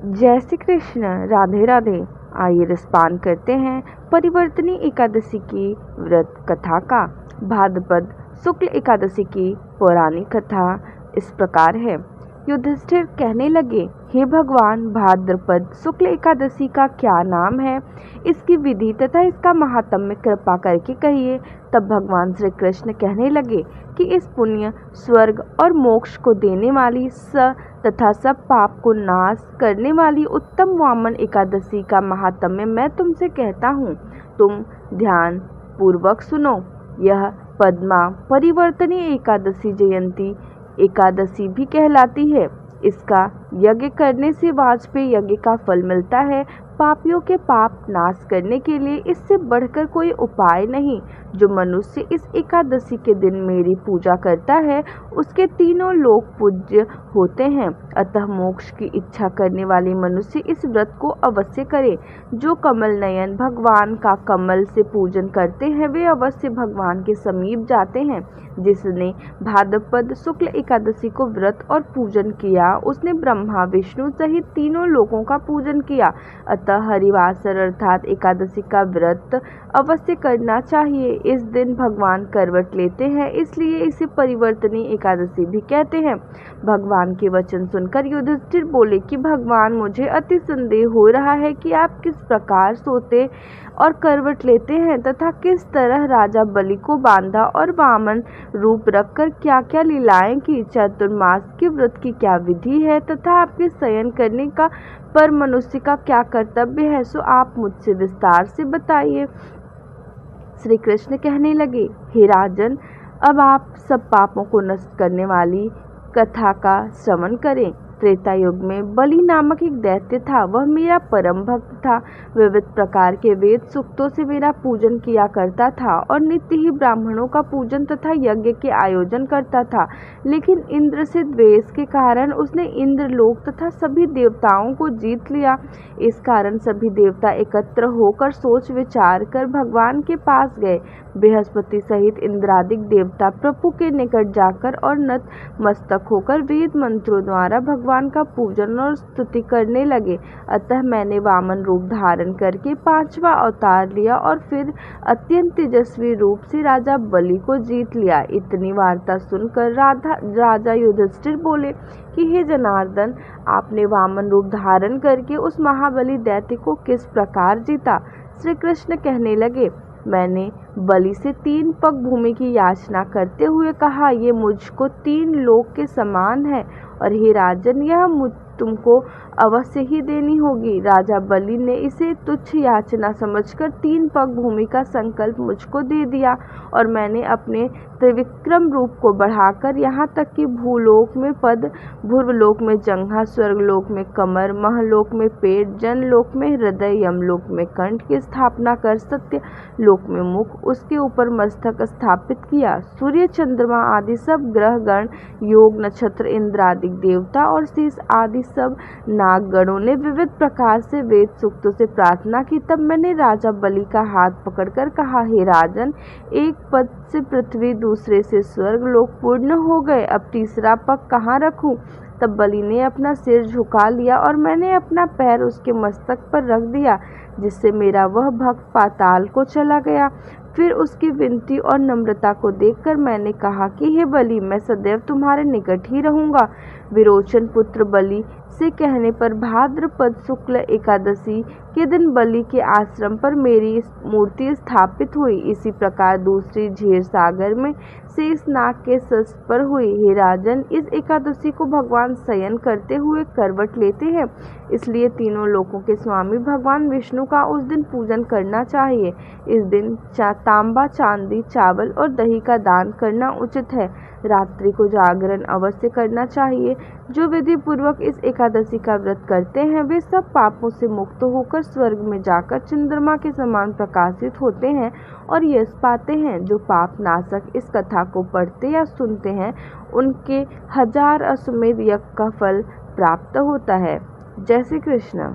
जय श्री कृष्ण। राधे राधे। आइए रसपान करते हैं परिवर्तनी एकादशी की व्रत कथा का। भाद्रपद शुक्ल एकादशी की पौराणिक कथा इस प्रकार है। युधिष्ठिर कहने लगे, हे भगवान, भाद्रपद शुक्ल एकादशी का क्या नाम है? इसकी विधि तथा इसका महात्म्य कृपा करके कहिए। तब भगवान श्री कृष्ण कहने लगे कि इस पुण्य, स्वर्ग और मोक्ष को देने वाली तथा सब पाप को नाश करने वाली उत्तम वामन एकादशी का महात्म्य मैं तुमसे कहता हूँ। तुम ध्यान पूर्वक सुनो। यह पद्मा परिवर्तनी एकादशी जयंती एकादशी भी कहलाती है। इसका यज्ञ करने से वाजपेय यज्ञ का फल मिलता है। पापियों के पाप नाश करने के लिए इससे बढ़कर कोई उपाय नहीं। जो मनुष्य इस एकादशी के दिन मेरी पूजा करता है उसके तीनों लोक पूज्य होते हैं। अतः मोक्ष की इच्छा करने वाले मनुष्य इस व्रत को अवश्य करे। जो कमल नयन भगवान का कमल से पूजन करते हैं वे अवश्य भगवान के समीप जाते हैं। जिसने भाद्रपद शुक्ल एकादशी को व्रत और पूजन किया उसने ब्रह्मा विष्णु सहित तीनों लोकों का पूजन किया। अतः हरिवासर अर्थात एकादशी का व्रत अवश्य करना चाहिए। इस दिन भगवान करवट लेते हैं, इसलिए इसे परिवर्तनी एकादशी भी कहते हैं। भगवान के वचन सुनकर युधिष्ठिर बोले कि भगवान, मुझे अति संदेह हो रहा है कि आप किस प्रकार सोते और करवट लेते हैं तथा किस तरह राजा बलि को बांधा और वामन रूप रखकर क्या क्या लीलाएं की। चातुर्मास के व्रत की क्या विधि है तथा आपके शयन करने का पर मनुष्य का क्या कर्तव्य है, सो आप मुझसे विस्तार से बताइए। श्री कृष्ण कहने लगे, हे राजन, अब आप सब पापों को नष्ट करने वाली कथा का श्रवण करें। त्रेता युग में बलि नामक एक दैत्य था। वह मेरा परम भक्त था। विविध प्रकार के वेद सूक्तों से मेरा पूजन किया करता था और नित्य ही ब्राह्मणों का पूजन तथा यज्ञ के आयोजन करता था। लेकिन इंद्र से द्वेष के कारण उसने इंद्रलोक तथा सभी देवताओं को जीत लिया। इस कारण सभी देवता एकत्र होकर सोच विचार कर भगवान के पास गए। बृहस्पति सहित इंद्रादिक देवता प्रभु के निकट जाकर और नतमस्तक होकर वेद मंत्रों द्वारा भगवान का पूजन और स्तुति करने लगे। अतः मैंने वामन रूप धारण करके 5वां अवतार लिया और फिर अत्यंत तेजस्वी रूप से राजा बलि को जीत लिया। इतनी वार्ता सुनकर राजा युधिष्ठिर बोले कि हे जनार्दन, आपने वामन रूप धारण करके उस महाबली दैत्य को किस प्रकार जीता? श्री कृष्ण कहने लगे, मैंने बलि से 3 पग भूमि की याचना करते हुए कहा, ये मुझको 3 लोक के समान है और हे राजन, यह तुमको अवश्य ही देनी होगी। राजा बलि ने इसे तुच्छ याचना समझकर 3 पग भूमि का संकल्प मुझको दे दिया और मैंने अपने त्रिविक्रम रूप को बढ़ाकर यहाँ तक कि भूलोक में पद, भूर्वलोक में जंघा, स्वर्गलोक में कमर, महलोक में पेट, जनलोक में हृदय, यमलोक में कंठ की स्थापना कर सत्य लोक में मुख, उसके ऊपर मस्तक स्थापित किया। सूर्य, चंद्रमा आदि सब ग्रह गण, योग, नक्षत्र, इंद्रादिक देवता और शेष आदि सब नागगणों ने विविध प्रकार से वेद सूक्तों से प्रार्थना की। तब मैंने राजा बलि का हाथ पकड़कर कहा, हे राजन, एक पद से पृथ्वी, दूसरे से स्वर्ग लोक पूर्ण हो गए। अब तीसरा पग कहाँ रखूं? तब बलि ने अपना सिर झुका लिया और मैंने अपना पैर उसके मस्तक पर रख दिया, जिससे मेरा वह भक्त पाताल को चला गया। फिर उसकी विनती और नम्रता को देखकर मैंने कहा कि हे बलि, मैं सदैव तुम्हारे निकट ही रहूंगा। विरोचन पुत्र बलि से कहने पर भाद्रपद शुक्ल एकादशी के दिन बलि के आश्रम पर मेरी मूर्ति स्थापित हुई। इसी प्रकार दूसरी झीर सागर में शेषनाग के सस पर हुई। हे राजन, इस एकादशी को भगवान शयन करते हुए करवट लेते हैं, इसलिए तीनों लोकों के स्वामी भगवान विष्णु का उस दिन पूजन करना चाहिए। इस दिन तांबा, चांदी, चावल और दही का दान करना उचित है। रात्रि को जागरण अवश्य करना चाहिए। जो विधि पूर्वक इस एकादशी का व्रत करते हैं वे सब पापों से मुक्त होकर स्वर्ग में जाकर चंद्रमा के समान प्रकाशित होते हैं और यश पाते हैं। जो पाप नाशक इस कथा को पढ़ते या सुनते हैं उनके 1000 अश्वमेध यज्ञ का फल प्राप्त होता है। जय श्री कृष्ण।